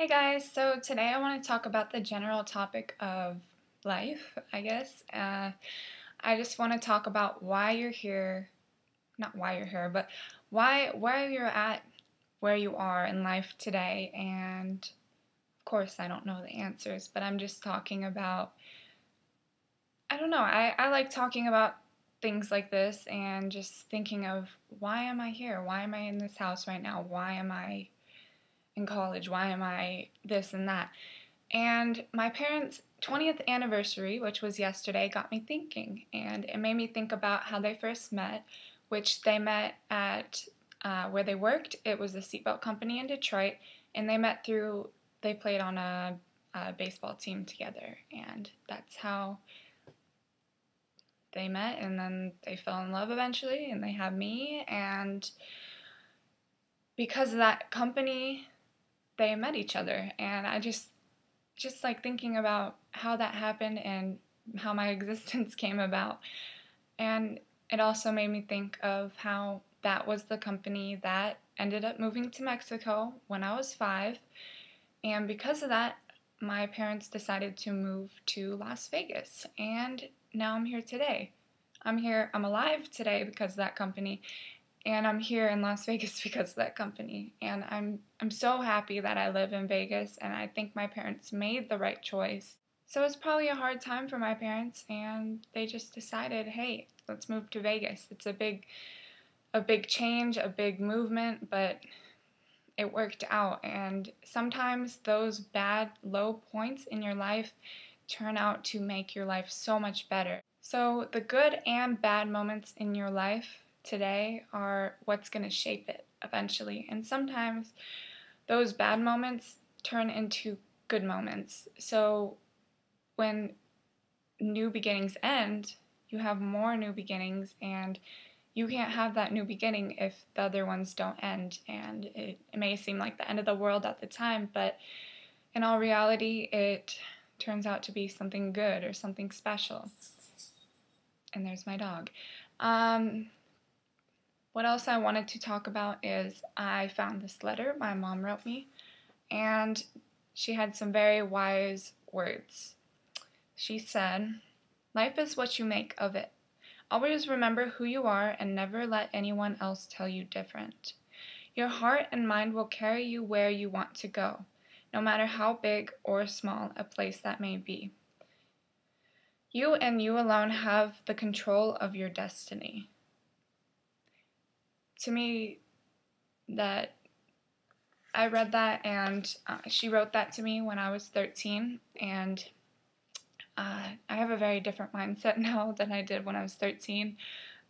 Hey guys, so today I want to talk about the general topic of life, I guess. I just want to talk about why you're here, not why you're here, but why you're at where you are in life today. And of course, I don't know the answers, but I'm just talking about, I don't know, I like talking about things like this and just thinking of why am I here? Why am I in this house right now? Why am I in college? Why am I this and that? And my parents' 20th anniversary, which was yesterday, got me thinking. And it made me think about how they first met, which they met at where they worked. It was a seatbelt company in Detroit. And they played on a baseball team together. And that's how they met. And then they fell in love eventually. And they had me. And because of that company, they met each other. And I just like thinking about how that happened and how my existence came about. And it also made me think of how that was the company that ended up moving to Mexico when I was 5. And because of that, my parents decided to move to Las Vegas. And now I'm here today. I'm alive today because of that company. And I'm here in Las Vegas because of that company. And I'm so happy that I live in Vegas, and I think my parents made the right choice. So it was probably a hard time for my parents, and they just decided, hey, let's move to Vegas. It's a big change, a big movement, but it worked out. And sometimes those bad, low points in your life turn out to make your life so much better. So the good and bad moments in your life today are what's going to shape it eventually. And sometimes those bad moments turn into good moments. So when new beginnings end, you have more new beginnings, and you can't have that new beginning if the other ones don't end. And it may seem like the end of the world at the time, but in all reality, it turns out to be something good or something special. And there's my dog. What else I wanted to talk about is I found this letter my mom wrote me, and she had some very wise words. She said, "Life is what you make of it. Always remember who you are and never let anyone else tell you different. Your heart and mind will carry you where you want to go, no matter how big or small a place that may be. You and you alone have the control of your destiny." To me, that I read that, and she wrote that to me when I was 13, and I have a very different mindset now than I did when I was 13,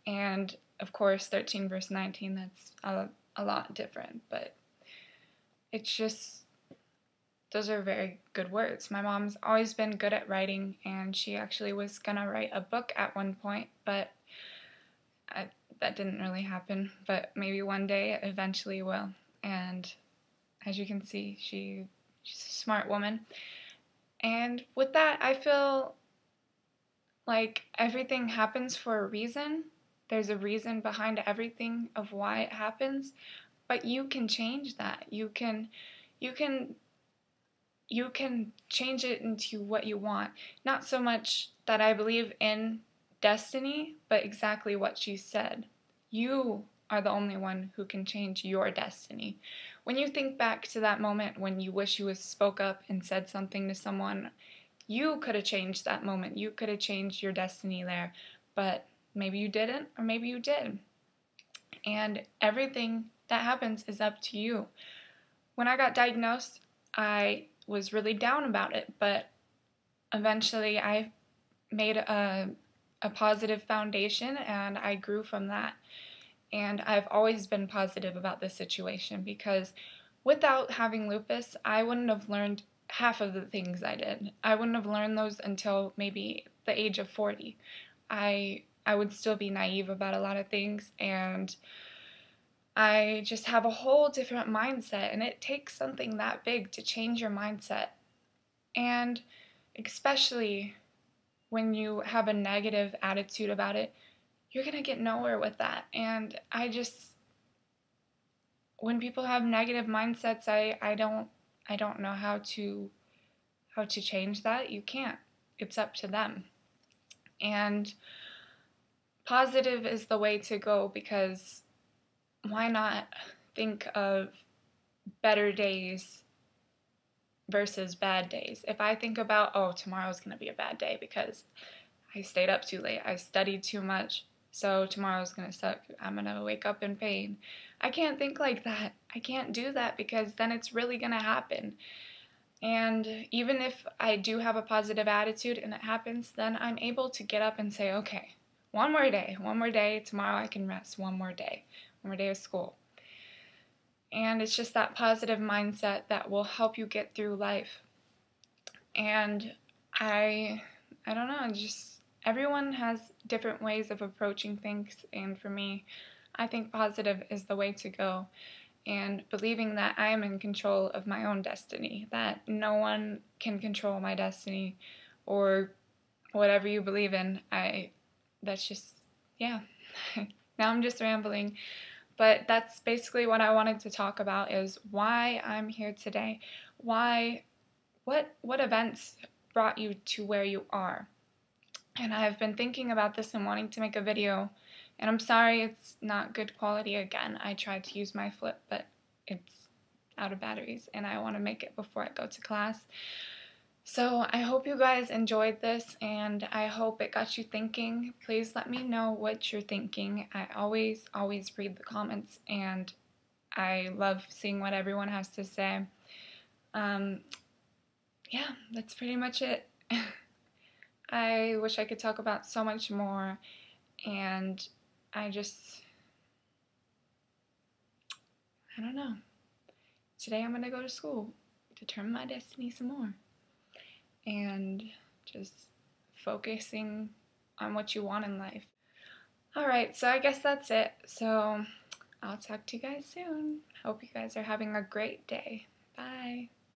and of course 13 versus 19, that's a lot different, but it's just, those are very good words. My mom's always been good at writing, and she actually was gonna write a book at one point, but that didn't really happen, but maybe one day it eventually will. And as you can see, she's a smart woman. And with that, I feel like everything happens for a reason. There's a reason behind everything of why it happens, but you can change that. You can change it into what you want. Not so much that I believe in destiny, but exactly what she said. You are the only one who can change your destiny. When you think back to that moment when you wish you spoke up and said something to someone, you could have changed that moment. You could have changed your destiny there, but maybe you didn't, or maybe you did. And everything that happens is up to you. When I got diagnosed, I was really down about it, but eventually I made a positive foundation, and I grew from that. And I've always been positive about this situation, because without having lupus, I wouldn't have learned half of the things I did. I wouldn't have learned those until maybe the age of 40. I would still be naive about a lot of things, and I just have a whole different mindset, and it takes something that big to change your mindset. And especially when you have a negative attitude about it, you're going to get nowhere with that. And when people have negative mindsets, I don't I don't know how to change that. You can't. It's up to them. And positive is the way to go, because why not think of better days versus bad days? If I think about, oh, tomorrow's going to be a bad day because I stayed up too late, I studied too much, so tomorrow's going to suck, I'm going to wake up in pain. I can't think like that. I can't do that, because then it's really going to happen. And even if I do have a positive attitude and it happens, then I'm able to get up and say, okay, one more day, tomorrow I can rest, one more day of school. And it's just that positive mindset that will help you get through life. And I don't know, just everyone has different ways of approaching things, and for me, I think positive is the way to go. And believing that I am in control of my own destiny, that no one can control my destiny, or whatever you believe in. That's just, yeah. Now I'm just rambling, but that's basically what I wanted to talk about, is why I'm here today. What events brought you to where you are? And I've been thinking about this and wanting to make a video. And I'm sorry it's not good quality again. I tried to use my flip, but it's out of batteries, and I want to make it before I go to class. So I hope you guys enjoyed this, and I hope it got you thinking. Please let me know what you're thinking. I always read the comments, and I love seeing what everyone has to say. Yeah, that's pretty much it. I wish I could talk about so much more, and I don't know. Today I'm going to go to school, determine my destiny some more, and just focusing on what you want in life. Alright, so I guess that's it. So I'll talk to you guys soon. Hope you guys are having a great day. Bye.